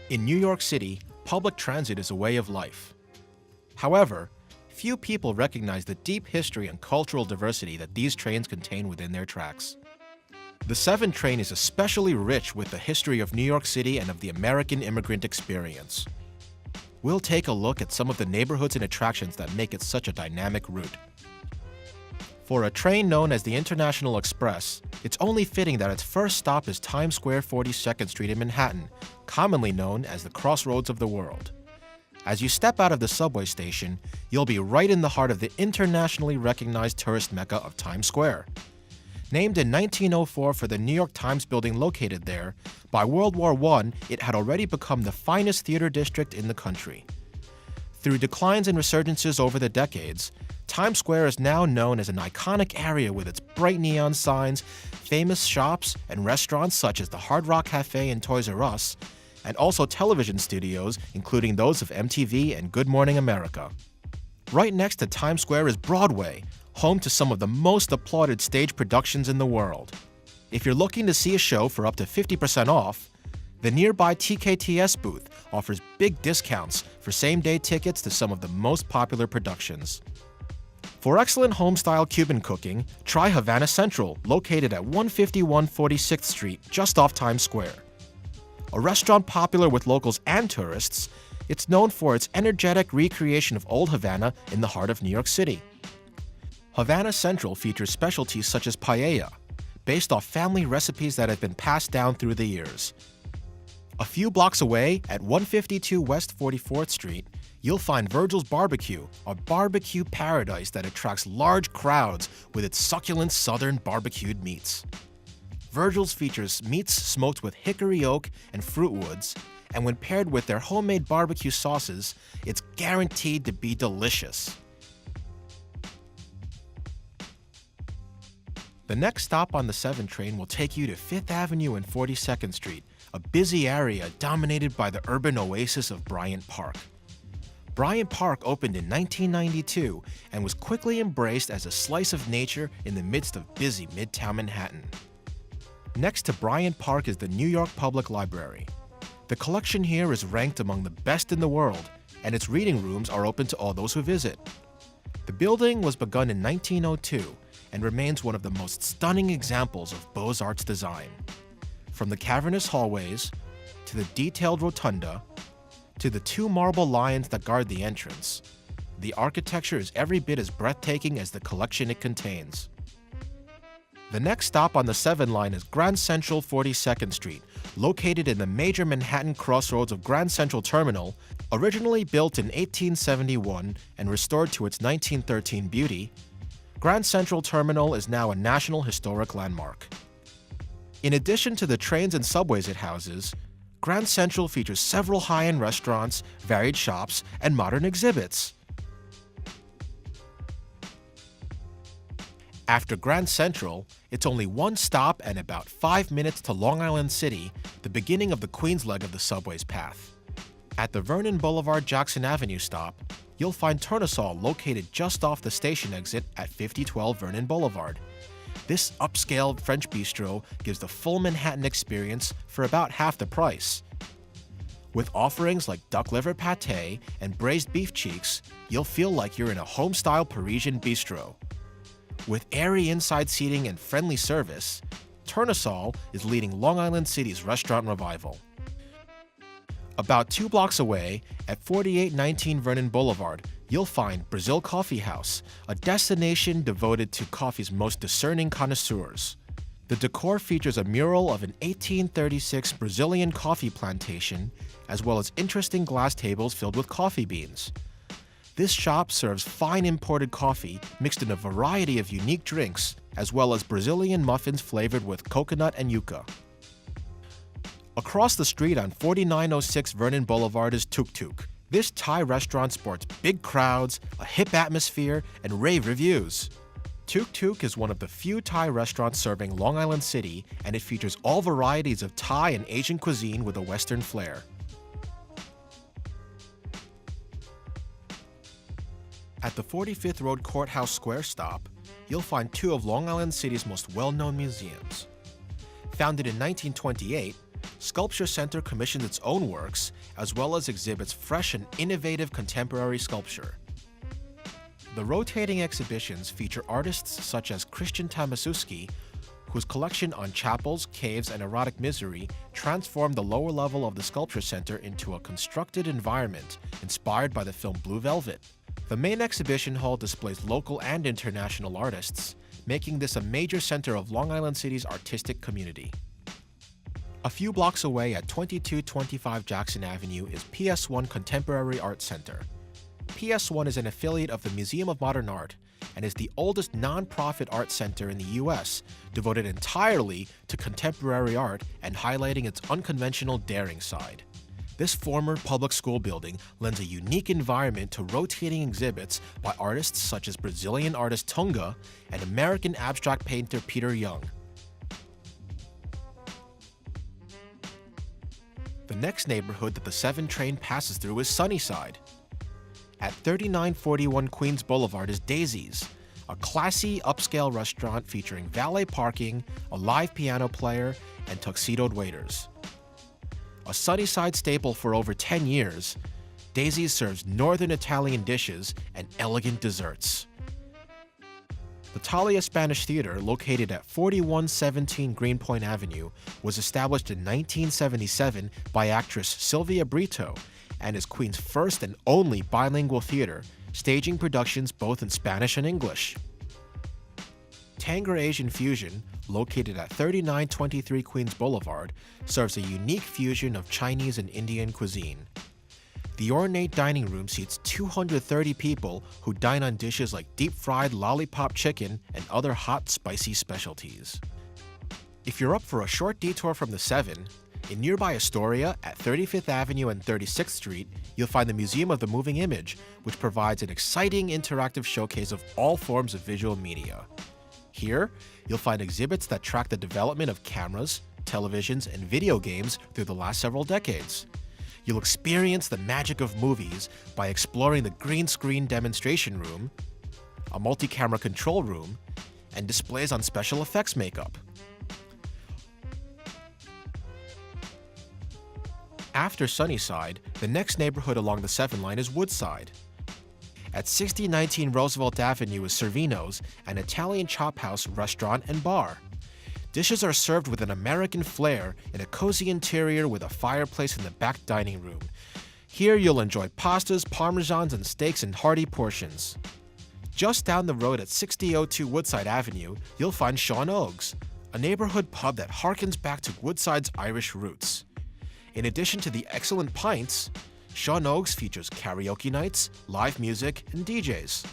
In New York City, public transit is a way of life. However, few people recognize the deep history and cultural diversity that these trains contain within their tracks. The 7 train is especially rich with the history of New York City and of the American immigrant experience. We'll take a look at some of the neighborhoods and attractions that make it such a dynamic route. For a train known as the International Express, it's only fitting that its first stop is Times Square 42nd Street in Manhattan, commonly known as the crossroads of the world. As you step out of the subway station, you'll be right in the heart of the internationally recognized tourist mecca of Times Square. Named in 1904 for the New York Times building located there, by World War I, it had already become the finest theater district in the country. Through declines and resurgences over the decades, Times Square is now known as an iconic area with its bright neon signs, famous shops and restaurants such as the Hard Rock Cafe and Toys R Us, and also television studios, including those of MTV and Good Morning America. Right next to Times Square is Broadway, home to some of the most applauded stage productions in the world. If you're looking to see a show for up to 50% off, the nearby TKTS booth offers big discounts for same-day tickets to some of the most popular productions. For excellent home-style Cuban cooking, try Havana Central, located at 151 46th Street, just off Times Square. A restaurant popular with locals and tourists, it's known for its energetic recreation of Old Havana in the heart of New York City. Havana Central features specialties such as paella, based off family recipes that have been passed down through the years. A few blocks away, at 152 West 44th Street, you'll find Virgil's Barbecue, a barbecue paradise that attracts large crowds with its succulent southern barbecued meats. Virgil's features meats smoked with hickory oak and fruit woods, and when paired with their homemade barbecue sauces, it's guaranteed to be delicious. The next stop on the 7 train will take you to 5th Avenue and 42nd Street, a busy area dominated by the urban oasis of Bryant Park. Bryant Park opened in 1992 and was quickly embraced as a slice of nature in the midst of busy Midtown Manhattan. Next to Bryant Park is the New York Public Library. The collection here is ranked among the best in the world, and its reading rooms are open to all those who visit. The building was begun in 1902 and remains one of the most stunning examples of Beaux-Arts design. From the cavernous hallways, to the detailed rotunda, to the 2 marble lions that guard the entrance, the architecture is every bit as breathtaking as the collection it contains. The next stop on the 7 line is Grand Central 42nd Street, located in the major Manhattan crossroads of Grand Central Terminal. Originally built in 1871 and restored to its 1913 beauty, Grand Central Terminal is now a National Historic Landmark. In addition to the trains and subways it houses, Grand Central features several high-end restaurants, varied shops, and modern exhibits. After Grand Central, it's only 1 stop and about 5 minutes to Long Island City, the beginning of the Queens leg of the subway's path. At the Vernon Boulevard-Jackson Avenue stop, you'll find Tournesol located just off the station exit at 5012 Vernon Boulevard. This upscale French bistro gives the full Manhattan experience for about half the price. With offerings like duck liver pâté and braised beef cheeks, you'll feel like you're in a home-style Parisian bistro. With airy inside seating and friendly service, Tournesol is leading Long Island City's restaurant revival. About 2 blocks away, at 4819 Vernon Boulevard, you'll find Brazil Coffee House, a destination devoted to coffee's most discerning connoisseurs. The decor features a mural of an 1836 Brazilian coffee plantation, as well as interesting glass tables filled with coffee beans. This shop serves fine imported coffee mixed in a variety of unique drinks, as well as Brazilian muffins flavored with coconut and yuca. Across the street on 4906 Vernon Boulevard is Tuk Tuk. This Thai restaurant sports big crowds, a hip atmosphere, and rave reviews. Tuk Tuk is one of the few Thai restaurants serving Long Island City, and it features all varieties of Thai and Asian cuisine with a Western flair. At the 45th Road Courthouse Square stop, you'll find 2 of Long Island City's most well-known museums. Founded in 1928, Sculpture Center commissions its own works, as well as exhibits fresh and innovative contemporary sculpture. The rotating exhibitions feature artists such as Christian Tamasuski, whose collection on chapels, caves, and erotic misery transformed the lower level of the Sculpture Center into a constructed environment inspired by the film Blue Velvet. The main exhibition hall displays local and international artists, making this a major center of Long Island City's artistic community. A few blocks away at 2225 Jackson Avenue is PS1 Contemporary Art Center. PS1 is an affiliate of the Museum of Modern Art and is the oldest non-profit art center in the U.S., devoted entirely to contemporary art and highlighting its unconventional, daring side. This former public school building lends a unique environment to rotating exhibits by artists such as Brazilian artist Tunga and American abstract painter Peter Young. The next neighborhood that the 7 train passes through is Sunnyside. At 3941 Queens Boulevard is Daisy's, a classy, upscale restaurant featuring valet parking, a live piano player, and tuxedoed waiters. A Sunnyside staple for over 10 years, Daisy's serves northern Italian dishes and elegant desserts. The Thalia Spanish Theater, located at 4117 Greenpoint Avenue, was established in 1977 by actress Sylvia Brito and is Queens' first and only bilingual theater, staging productions both in Spanish and English. Tanger Asian Fusion, located at 3923 Queens Boulevard, serves a unique fusion of Chinese and Indian cuisine. The ornate dining room seats 230 people who dine on dishes like deep-fried lollipop chicken and other hot, spicy specialties. If you're up for a short detour from the 7, in nearby Astoria at 35th Avenue and 36th Street, you'll find the Museum of the Moving Image, which provides an exciting interactive showcase of all forms of visual media. Here, you'll find exhibits that track the development of cameras, televisions, and video games through the last several decades. You'll experience the magic of movies by exploring the green screen demonstration room, a multi-camera control room, and displays on special effects makeup. After Sunnyside, the next neighborhood along the 7 line is Woodside. At 6019 Roosevelt Avenue is Servino's, an Italian chop house, restaurant, and bar. Dishes are served with an American flair in a cozy interior with a fireplace in the back dining room. Here you'll enjoy pastas, parmesans, and steaks in hearty portions. Just down the road at 6002 Woodside Avenue, you'll find Sean Ogues, a neighborhood pub that harkens back to Woodside's Irish roots. In addition to the excellent pints, Sean Ogues features karaoke nights, live music, and DJs.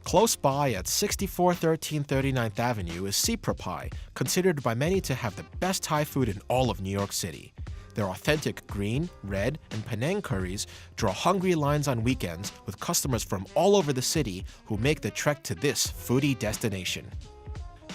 Close by at 6413 39th Avenue is Sipra Pie, considered by many to have the best Thai food in all of New York City. Their authentic green, red, and Penang curries draw hungry lines on weekends with customers from all over the city who make the trek to this foodie destination.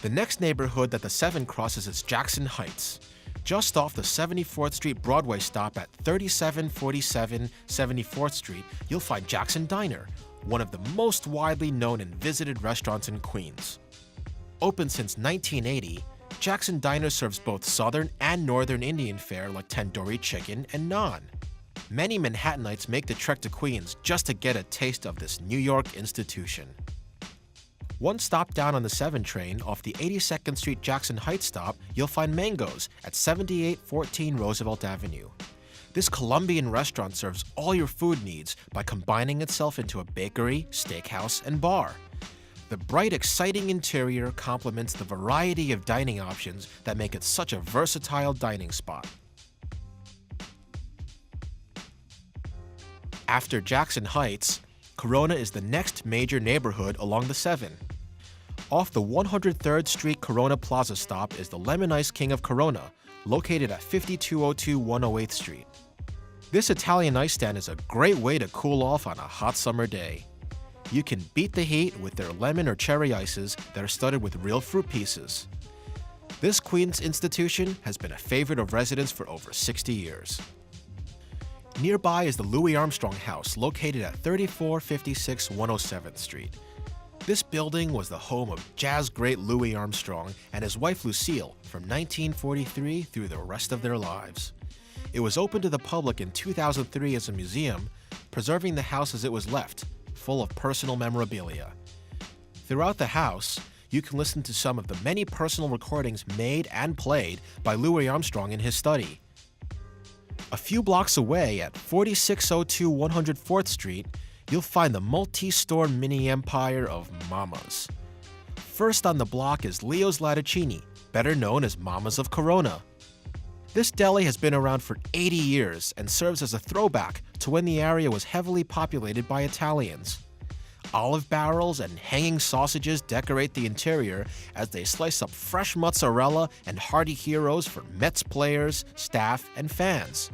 The next neighborhood that the 7 crosses is Jackson Heights. Just off the 74th Street Broadway stop at 3747 74th Street, you'll find Jackson Diner, one of the most widely known and visited restaurants in Queens. Open since 1980, Jackson Diner serves both Southern and Northern Indian fare like tandoori chicken and naan. Many Manhattanites make the trek to Queens just to get a taste of this New York institution. One stop down on the 7 train, off the 82nd Street Jackson Heights stop, you'll find Mango's at 7814 Roosevelt Avenue. This Colombian restaurant serves all your food needs by combining itself into a bakery, steakhouse, and bar. The bright, exciting interior complements the variety of dining options that make it such a versatile dining spot. After Jackson Heights, Corona is the next major neighborhood along the 7. Off the 103rd Street Corona Plaza stop is the Lemon Ice King of Corona, located at 5202 108th Street. This Italian ice stand is a great way to cool off on a hot summer day. You can beat the heat with their lemon or cherry ices that are studded with real fruit pieces. This Queens institution has been a favorite of residents for over 60 years. Nearby is the Louis Armstrong House, located at 3456 107th Street. This building was the home of jazz great Louis Armstrong and his wife Lucille from 1943 through the rest of their lives. It was opened to the public in 2003 as a museum, preserving the house as it was left, full of personal memorabilia. Throughout the house, you can listen to some of the many personal recordings made and played by Louis Armstrong in his study. A few blocks away at 4602 104th Street, you'll find the multi-store mini empire of Mama's. First on the block is Leo's Latticini, better known as Mama's of Corona. This deli has been around for 80 years and serves as a throwback to when the area was heavily populated by Italians. Olive barrels and hanging sausages decorate the interior as they slice up fresh mozzarella and hearty heroes for Mets players, staff, and fans.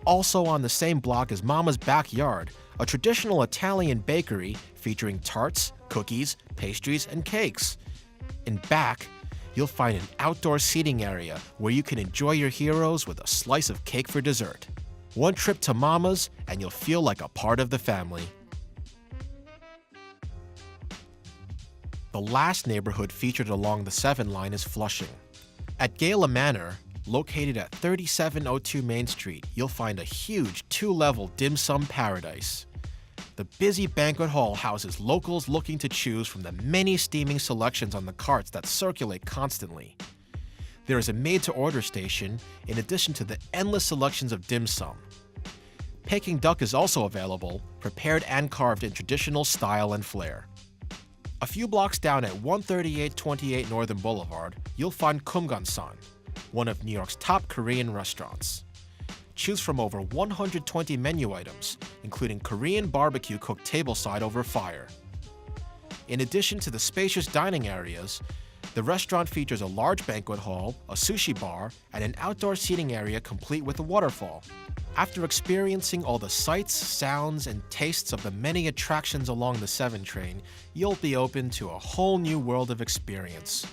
Also on the same block is Mama's Backyard, a traditional Italian bakery featuring tarts, cookies, pastries, and cakes. In back, you'll find an outdoor seating area where you can enjoy your heroes with a slice of cake for dessert. One trip to Mama's and you'll feel like a part of the family. The last neighborhood featured along the 7 line is Flushing. At Gala Manor, located at 3702 Main Street, you'll find a huge 2-level dim sum paradise. The busy banquet hall houses locals looking to choose from the many steaming selections on the carts that circulate constantly. There is a made-to-order station in addition to the endless selections of dim sum. Peking duck is also available, prepared and carved in traditional style and flair. A few blocks down at 13828 Northern Boulevard, you'll find Kumgansan, one of New York's top Korean restaurants. Choose from over 120 menu items, including Korean barbecue cooked tableside over fire. In addition to the spacious dining areas, the restaurant features a large banquet hall, a sushi bar, and an outdoor seating area complete with a waterfall. After experiencing all the sights, sounds, and tastes of the many attractions along the 7 train, you'll be open to a whole new world of experience.